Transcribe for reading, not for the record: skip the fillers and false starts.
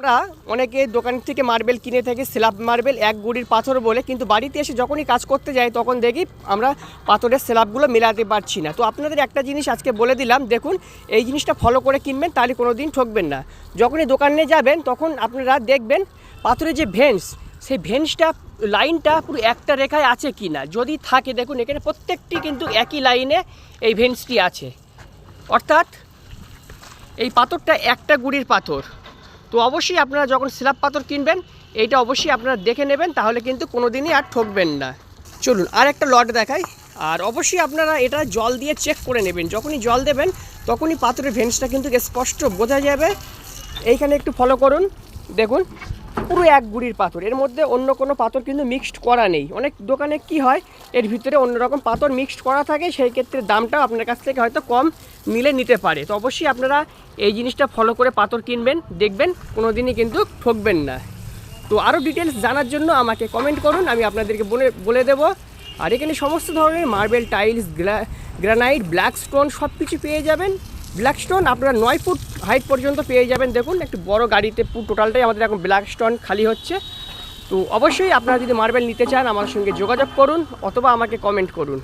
আমরা অনেকে দোকান থেকে মার্বেল কিনে থাকি স্ল্যাব মার্বেল এক গুড়ির পাথর বলে, কিন্তু বাড়িতে এসে যখনই কাজ করতে যাই তখন দেখি আমরা পাথরের স্ল্যাবগুলো মেলাতে পারছি না। তো আপনাদের একটা জিনিস আজকে বলে দিলাম, দেখুন এই জিনিসটা ফলো করে কিনবেন, তাহলে কোনো দিন ঠকবেন না। যখনই দোকানে যাবেন তখন আপনারা দেখবেন পাথরের যে ভেন্স, সেই ভেন্সটা লাইনটা পুরো একটা রেখায় আছে কি না। যদি থাকে দেখুন এখানে প্রত্যেকটি কিন্তু একই লাইনে এই ভেন্সটি আছে, অর্থাৎ এই পাথরটা একটা গুড়ির পাথর। তো অবশ্যই আপনারা যখন স্ল্যাব পাথর কিনবেন এইটা অবশ্যই আপনারা দেখে নেবেন, তাহলে কিন্তু কোনো দিনই আর ঠকবেন না। চলুন আর একটা লট দেখাই। আর অবশ্যই আপনারা এটা জল দিয়ে চেক করে নেবেন, যখনই জল দেবেন তখনই পাথরের ভেন্সটা কিন্তু স্পষ্ট বোঝা যাবে। এইখানে একটু ফলো করুন, দেখুন পুরো এক গুড়ির পাথর, এর মধ্যে অন্য কোনো পাথর কিন্তু মিক্সড করা নেই। অনেক দোকানে কি হয় এর ভিতরে অন্যরকম পাথর মিক্সড করা থাকে, সেই ক্ষেত্রে দামটাও আপনার কাছ থেকে হয়তো কম মিলে নিতে পারে। তো অবশ্যই আপনারা এই জিনিসটা ফলো করে পাথর কিনবেন, দেখবেন কোনো দিনই কিন্তু ঠকবেন না। তো আরও ডিটেলস জানার জন্য আমাকে কমেন্ট করুন, আমি আপনাদেরকে বলে দেবো। আর এখানে সমস্ত ধরনের marble, tiles, granite, black stone সব কিছু পেয়ে যাবেন। ব্ল্যাক স্টোন আপনারা 9 ফুট হাইট পর্যন্ত পেয়ে যাবেন। দেখুন একটু বড় গাড়িতে পুরো টোটালটাই আমাদের এখন ব্ল্যাক স্টোন খালি হচ্ছে। তো অবশ্যই আপনারা যদি মার্বেল নিতে চান আমার সঙ্গে যোগাযোগ করুন অথবা আমাকে কমেন্ট করুন।